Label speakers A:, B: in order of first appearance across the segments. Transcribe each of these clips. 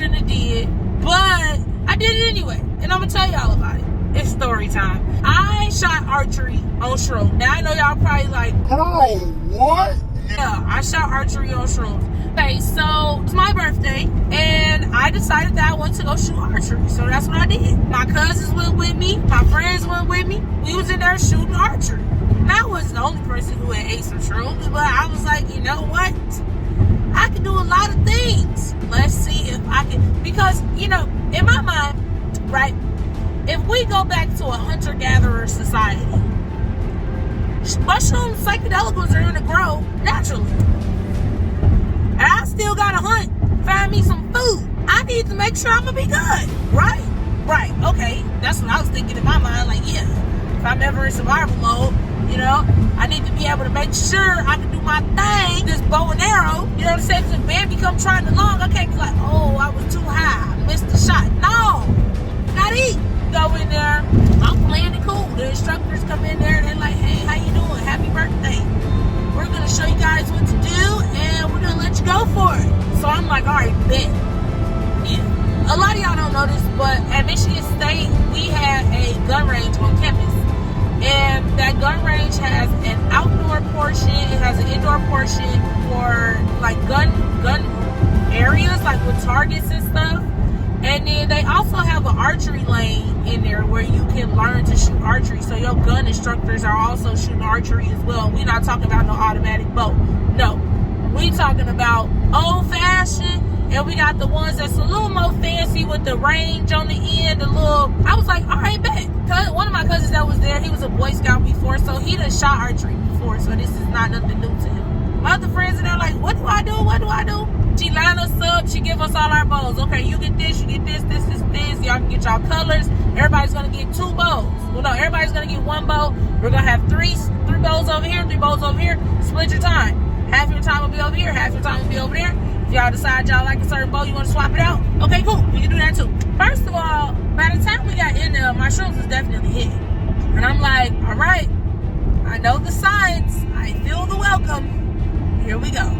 A: shouldn't have did, but I did it anyway, and I'm gonna tell y'all about it. It's story time. I shot archery on Shrooms. Now I know y'all probably like,
B: oh, what?
A: Yeah, I shot archery on Shrooms. Okay, so it's my birthday, and I decided that I wanted to go shoot archery, so that's what I did. My cousins went with me, my friends went with me. We was in there shooting archery. And I wasn't the only person who had ate some shrooms, but I was like, you know what? I can do a lot of things. Let's see if I can, because, you know, in my mind, right, if we go back to a hunter-gatherer society, mushrooms, psychedelicals are going to grow naturally. And I still got to hunt, find me some food. I need to make sure I'm going to be good, right? Right, okay. That's what I was thinking in my mind. Like, yeah, if I'm ever in survival mode, you know, I need to be able to make sure I can do my thing, this bow and arrow. You know what I'm saying? If the band become trying along, I can't be like, oh, I was too high, I missed the shot. No, gotta eat. Go in there, I'm playing it cool. The instructors come in there, they're like, hey, how you doing? Happy birthday. We're gonna show you guys what to do, and we're gonna let you go for it. So I'm like, all right, bet. Yeah. A lot of y'all don't know this, but at Michigan State, we had a gun range on campus. And that gun range has an outdoor portion, it has an indoor portion for like gun areas, like with targets and stuff. And then they also have an archery lane in there where you can learn to shoot archery. So your gun instructors are also shooting archery as well. We're not talking about no automatic bow. No. We talking about old fashioned, and we got the ones that's a little more fancy with the range on the end, the little, I was like, all right, bet. One of my cousins that was there, he was a Boy Scout before, so he done shot archery before, so this is not nothing new to him. My other friends, and they're like, what do I do? What do I do? She line us up, she give us all our bows. Okay, you get this, you get this, this. Y'all can get y'all colors. Everybody's gonna get 2 bows. Well, no, everybody's gonna get 1 bow. We're gonna have three bows over here, 3 bows over here. Split your time. Half your time will be over here, half your time will be over there. If y'all decide y'all like a certain bow, you want to swap it out, okay, cool, we can do that too. First of all, by the time we got in there, my shrooms was definitely hit. And I'm like, all right, I know the signs, I feel the welcome, here we go.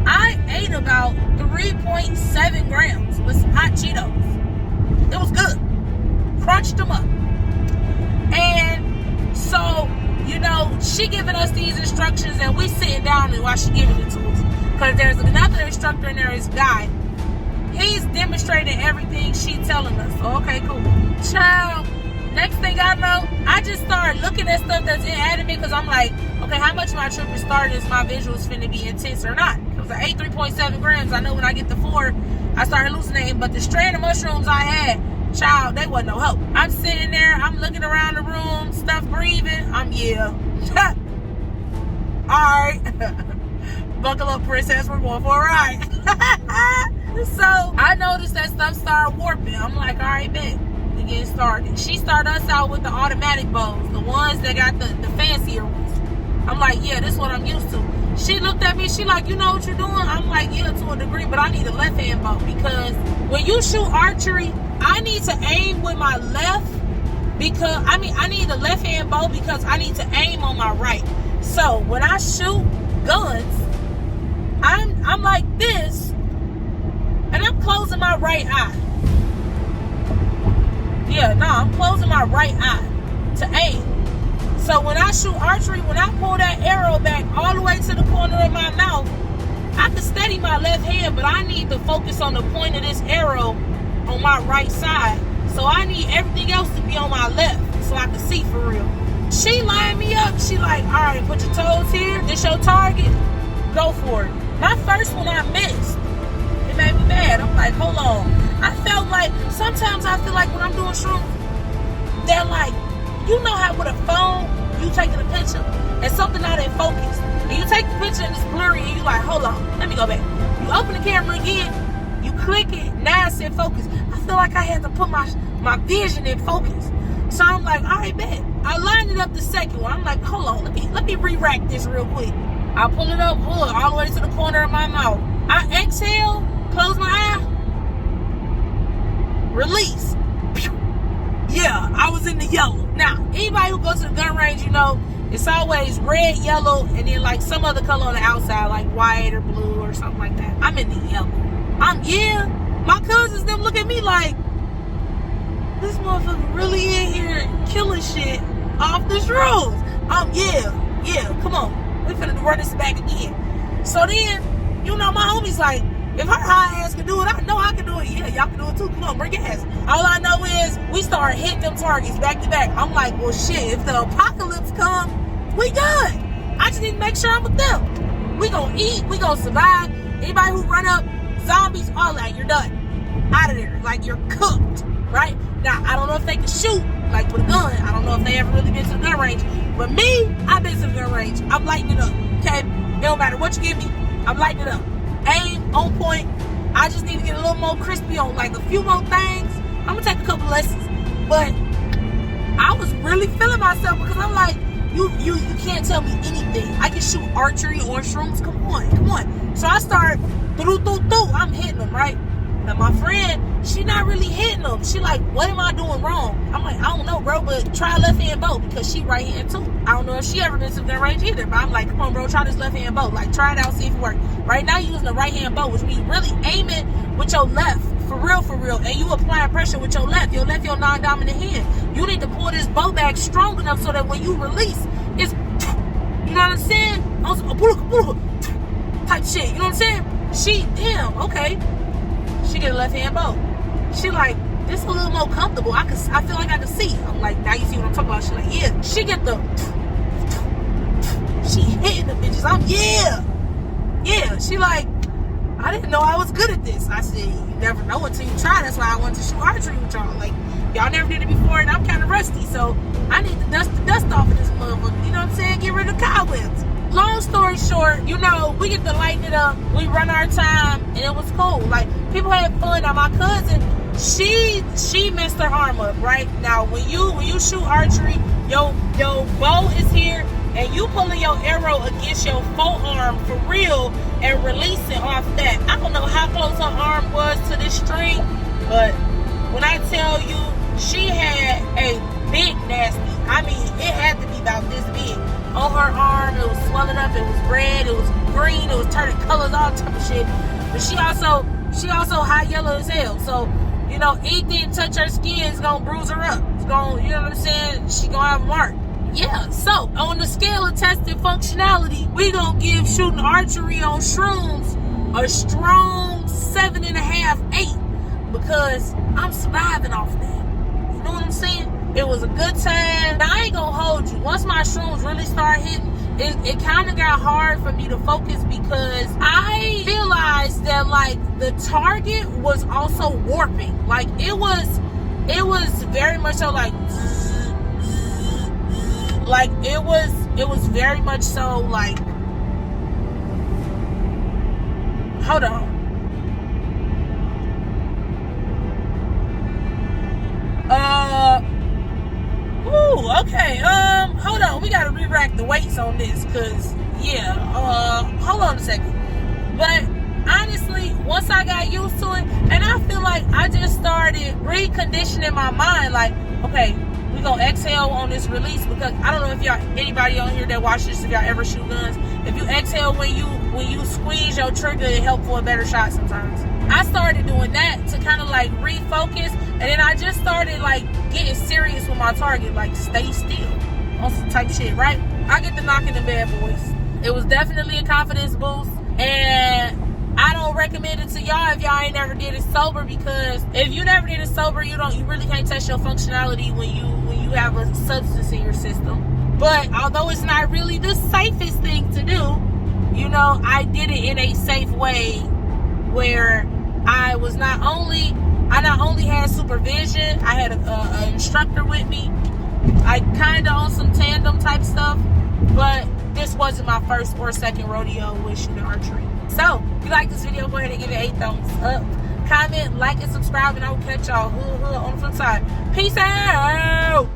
A: I ate about 3.7 grams with some hot Cheetos. It was good. Crunched them up. And so, you know, she giving us these instructions and we sitting down and while she giving it to us. Because there's another instructor in there, this guy. He's demonstrating everything she's telling us. So, okay, cool. Child, next thing I know, I just started looking at stuff that's inanimate because I'm like, okay, how much of my trip is started is my visuals finna be intense or not? Because I ate 3.7 grams. I know when I get to 4, I start hallucinating. But the strand of mushrooms I had, child, they wasn't no help. I'm sitting there, I'm looking around the room, stuff breathing. Yeah. All right. Buckle up, princess. We're going for a ride. So I noticed that stuff started warping. I'm like, all right, bet. We getting started. She started us out with the automatic bows, the ones that got the fancier ones. I'm like, yeah, this is what I'm used to. She looked at me, she like, you know what you're doing? I'm like, yeah, to a degree, but I need a left hand bow because when you shoot archery, I need to aim with my left because, I need a left hand bow because I need to aim on my right. So when I shoot guns, I'm like this, and I'm closing my right eye. Yeah, no, I'm closing my right eye to aim. So when I shoot archery, when I pull that arrow back all the way to the corner of my mouth, I can steady my left hand, but I need to focus on the point of this arrow on my right side. So I need everything else to be on my left so I can see for real. She lined me up. She like, all right, put your toes here. This your target. Go for it. My first one I missed. It made me mad. I'm like, hold on. I felt like, sometimes I feel like when I'm doing shrooms, they're like, you know how with a phone, you taking a picture and something not in focus. And you take the picture and it's blurry and you like, hold on, let me go back. You open the camera again, you click it, now it's in focus. I feel like I had to put my vision in focus. So I'm like, all right, bet. I lined it up the second one. I'm like, hold on, let me re-rack this real quick. I pull it up, all the way to the corner of my mouth. I exhale, close my eye, release. Yeah, I was in the yellow. Now, anybody who goes to the gun range, you know, it's always red, yellow, and then like some other color on the outside, like white or blue or something like that. I'm in the yellow. My cousins, them look at me like, this motherfucker really in here killing shit off the shrooms. Yeah, come on. We finna run this back again. So then, you know, my homie's like, if her high ass can do it, I know I can do it. Yeah, y'all can do it too. Come on, bring your ass. All I know is we start hitting them targets back to back. I'm like, well, shit, if the apocalypse come, we good. I just need to make sure I'm with them. We gonna eat, we gonna survive. Anybody who run up, zombies, all that, you're done. Out of there. Like, you're cooked, right? Now, I don't know if they can shoot, like, with a gun. I don't know if they ever really been to the gun range. But me, I've been to the gun range. I'm lighting it up, okay? It don't matter what you give me. I'm lighting it up. Aim, on point. I just need to get a little more crispy on, like, a few more things. I'm gonna take a couple lessons. But I was really feeling myself because I'm like, you can't tell me anything. I can shoot archery on shrooms. Come on. So I start, I'm hitting them, right? Now my friend, she not really hitting them. She like, what am I doing wrong? I'm like, I don't know, bro, but try left hand bow because she right hand too. I don't know if she ever been to gun range either, but I'm like, come on, bro, try this left hand bow. Like, try it out, see if it works. Right now, you're using the right hand bow, which means really aiming with your left, for real, and you applying pressure with your left, your non-dominant hand. You need to pull this bow back strong enough so that when you release, it's, you know what I'm saying? Type shit, you know what I'm saying? Damn, okay. She get a left hand bow. She like, this a little more comfortable. I feel like I can see. I'm like, now you see what I'm talking about. She like, yeah. She get the, she hitting the bitches. Yeah. She like, I didn't know I was good at this. I said, you never know until you try. That's why I wanted to shoot archery with y'all. Like, y'all never did it before, and I'm kind of rusty, so I need to dust the dust off of this motherfucker. You know what I'm saying? Get rid of the cobwebs. Long story short, you know, we get to lighten it up. We run our time, and it was cool. Like, people had fun. Now, my cousin, she messed her arm up, right? Now, when you shoot archery, your bow is here, and you pulling your arrow against your forearm for real and releasing off that. I don't know how close her arm was to this string, but when I tell you, she had a big nasty, I mean, it had to be about this big. On her arm, it was swelling up, it was red, it was green, it was turning colors, all type of shit. But she also high yellow as hell. So, you know, anything touch her skin is gonna bruise her up. It's gonna, you know what I'm saying? She gonna have a mark. Yeah, so on the scale of tested functionality, we gonna give shooting archery on shrooms a strong 7.5, 8, because I'm surviving off that. You know what I'm saying? It was a good time. Now, I ain't gonna hold you. Once my shrooms really start hitting, it kind of got hard for me to focus because I realized that, like, the target was also warping. Like, it was very much so like it was very much so like, hold on. Okay, hold on. We gotta re-rack the weights on this, cause yeah, hold on a second. But honestly, once I got used to it, and I feel like I just started reconditioning my mind, like, okay, we gonna exhale on this release, because I don't know if anybody on here that watches this, if y'all ever shoot guns, if you exhale when you squeeze your trigger, it helps for a better shot sometimes. I started doing that to kind of like refocus, and then I just started like getting serious with my target, like stay still on some type shit, right? I get to knocking the bad boys. It was definitely a confidence boost, and I don't recommend it to y'all if y'all ain't never did it sober, because if you never did it sober, you really can't test your functionality when you have a substance in your system. But although it's not really the safest thing to do, you know, I did it in a safe way where I not only had supervision, I had an instructor with me. I kind of on some tandem type stuff, but this wasn't my first or second rodeo with shooting archery. So, if you like this video, go ahead and give it 8 thumbs up. Comment, like, and subscribe, and I will catch y'all on the flip side. Peace out!